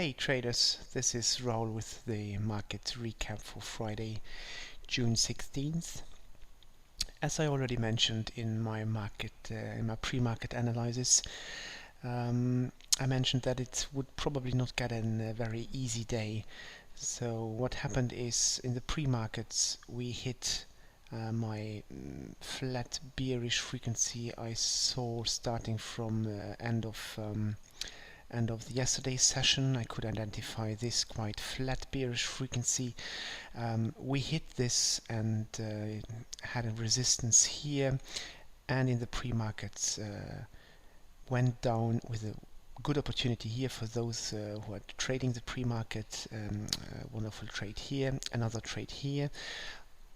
Hey traders, this is Raul with the market recap for Friday, June 16th. As I already mentioned in my pre-market analysis, I mentioned that it would probably not get a very easy day. So what happened is in the pre-markets we hit my flat bearish frequency I saw starting from end of yesterday's session. I could identify this quite flat bearish frequency. We hit this and had a resistance here, and in the pre-markets went down with a good opportunity here for those who are trading the pre-market. Wonderful trade here, another trade here.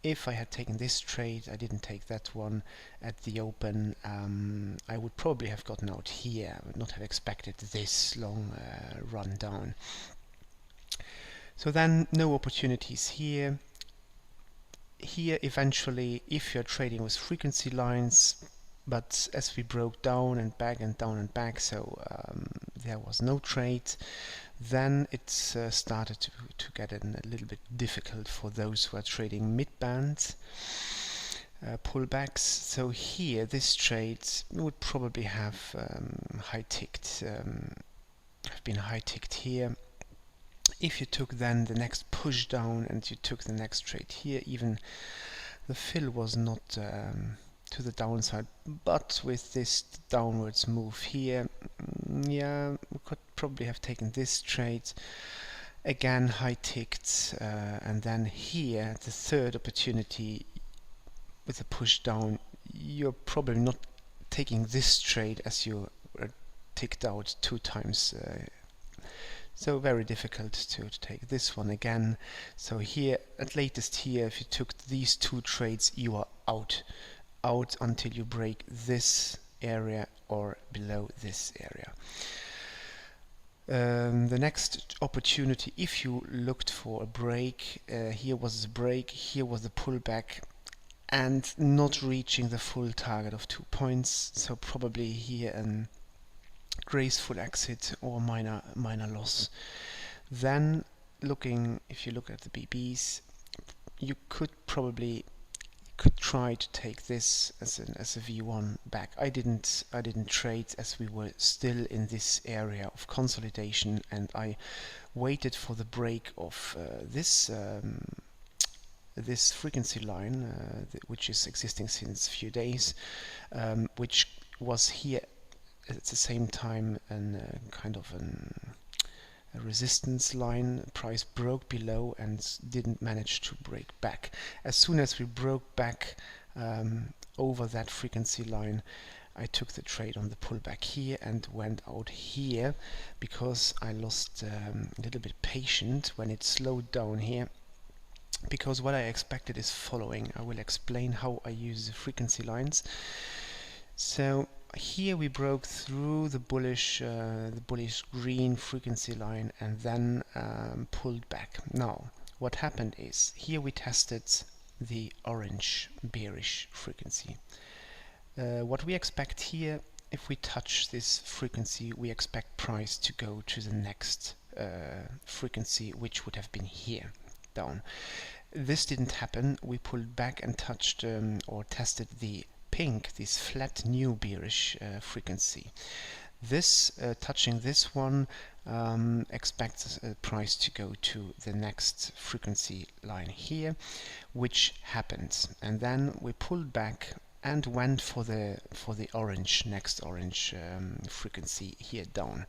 If I had taken this trade, I didn't take that one at the open, I would probably have gotten out here. I would not have expected this long run down. So then no opportunities here. Here eventually, if you're trading with frequency lines, but as we broke down and back and down and back, so there was no trade. Then it started to get a little bit difficult for those who are trading mid-band pullbacks. So here, this trade would probably have been high ticked here. If you took then the next push down and you took the next trade here, even the fill was not to the downside, but with this downwards move here, yeah, we could probably have taken this trade again, high ticked, and then here the third opportunity with a push down, you're probably not taking this trade as you were ticked out 2 times. So very difficult to take this one again. So here, at latest here, if you took these 2 trades, you are out until you break this area or below this area. The next opportunity, if you looked for a break, here was the break, here was the pullback, and not reaching the full target of 2 points, so probably here a graceful exit or minor loss. Then if you look at the BBs, you could try to take this as a V1 back. I didn't trade as we were still in this area of consolidation, and I waited for the break of this frequency line, which is existing since a few days, which was here at the same time and kind of a resistance line. Price broke below and didn't manage to break back. As soon as we broke back over that frequency line, I took the trade on the pullback here and went out here because I lost a little bit patience when it slowed down here, because what I expected is following. I will explain how I use the frequency lines. So here we broke through the bullish green frequency line and then pulled back. Now what happened is here we tested the orange bearish frequency. What we expect here, if we touch this frequency, we expect price to go to the next frequency, which would have been here down. This didn't happen. We pulled back and touched or tested the pink, this flat new bearish frequency. This touching this one expects price to go to the next frequency line here, which happened, and then we pulled back and went for the next orange frequency here down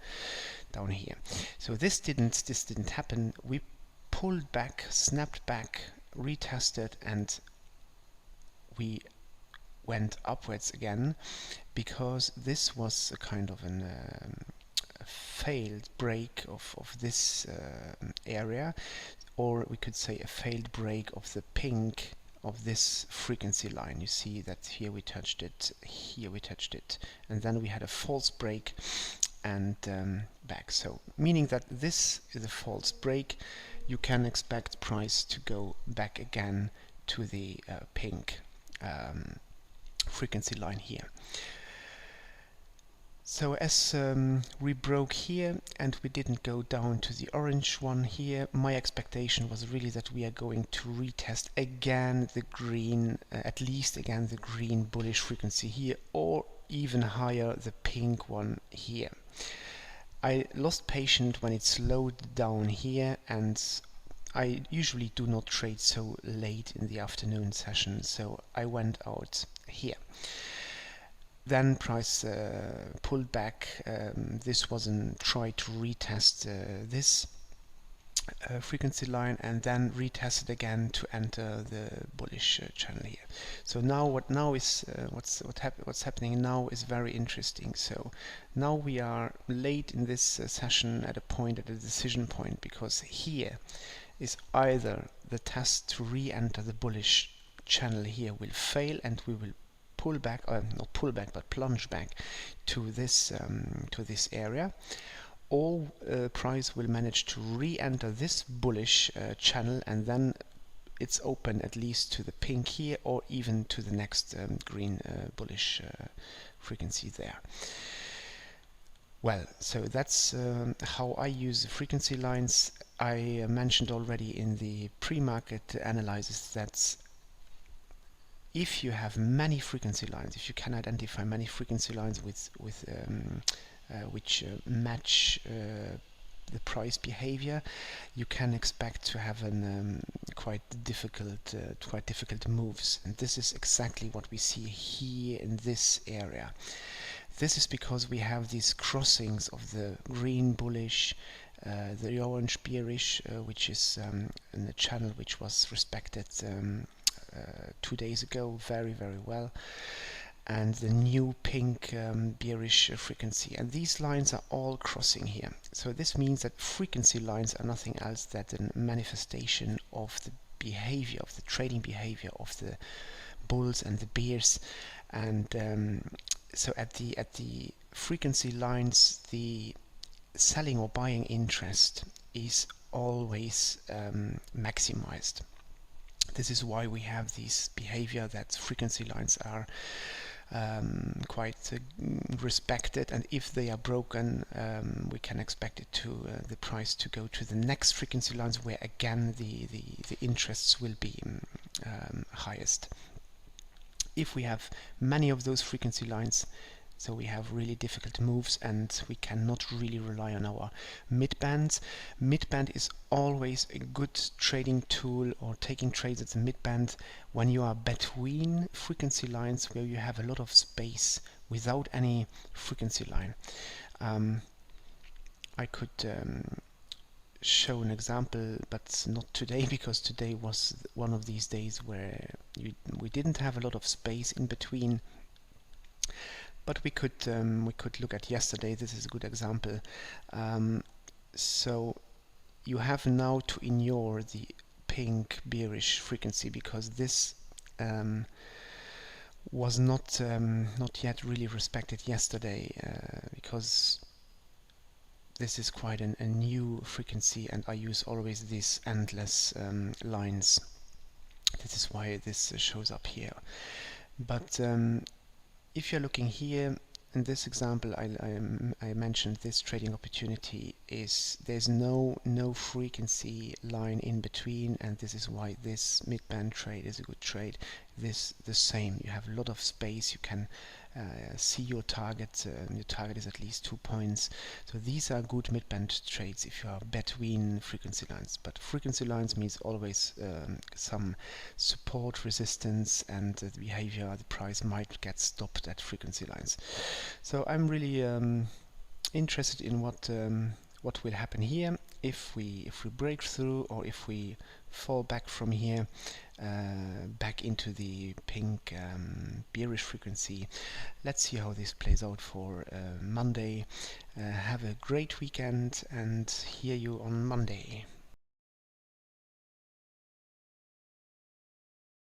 here. So this didn't happen. We pulled back, snapped back, retested, and we went upwards again, because this was a kind of a failed break of this area, or we could say a failed break of the pink of this frequency line. You see that here we touched it, here we touched it, and then we had a false break and back. So meaning that this is a false break, you can expect price to go back again to the pink frequency line here. So as we broke here and we didn't go down to the orange one here, my expectation was really that we are going to retest again the green, at least again the green bullish frequency here, or even higher the pink one here. I lost patience when it slowed down here, and I usually do not trade so late in the afternoon session, so I went out here. Then price pulled back. This was a try to retest this frequency line, and then retested again to enter the bullish channel here. So now what's happening now is very interesting. So now we are late in this session at a decision point, because here is either the test to re-enter the bullish channel here will fail and we will pull back, or not pull back, but plunge back to this area, or price will manage to re-enter this bullish channel, and then it's open at least to the pink here, or even to the next green bullish frequency there. Well, so that's how I use the frequency lines. I mentioned already in the pre-market analysis that if you have many frequency lines, if you can identify many frequency lines which match the price behavior, you can expect to have quite difficult moves. And this is exactly what we see here in this area. This is because we have these crossings of the green bullish, the orange bearish, which is in the channel which was respected 2 days ago very well, and the new pink bearish frequency, and these lines are all crossing here. So this means that frequency lines are nothing else than a manifestation of the behavior, of the trading behavior of the bulls and the bears. And so at the frequency lines, the selling or buying interest is always maximized. This is why we have this behavior that frequency lines are quite respected, and if they are broken, we can expect it to the price to go to the next frequency lines, where again the interests will be highest. If we have many of those frequency lines, so we have really difficult moves, and we cannot really rely on our mid-bands. Mid-band is always a good trading tool, or taking trades at the mid-band when you are between frequency lines where you have a lot of space without any frequency line. I could show an example, but not today, because today was one of these days where we didn't have a lot of space in between. But we could look at yesterday. This is a good example. So you have now to ignore the pink bearish frequency, because this was not yet really respected yesterday, because this is quite a new frequency, and I use always these endless lines. This is why this shows up here. But if you're looking here in this example, I mentioned this trading opportunity is there's no frequency line in between, and this is why this mid-band trade is a good trade. This the same. You have a lot of space. You can see your target. Your target is at least 2 points. So these are good mid-band trades if you are between frequency lines. But frequency lines means always some support, resistance, and the behavior. The price might get stopped at frequency lines. So I'm really interested in what will happen here if we break through, or if we fall back from here back into the pink bearish frequency. Let's see how this plays out for Monday. Have a great weekend, and hear you on Monday.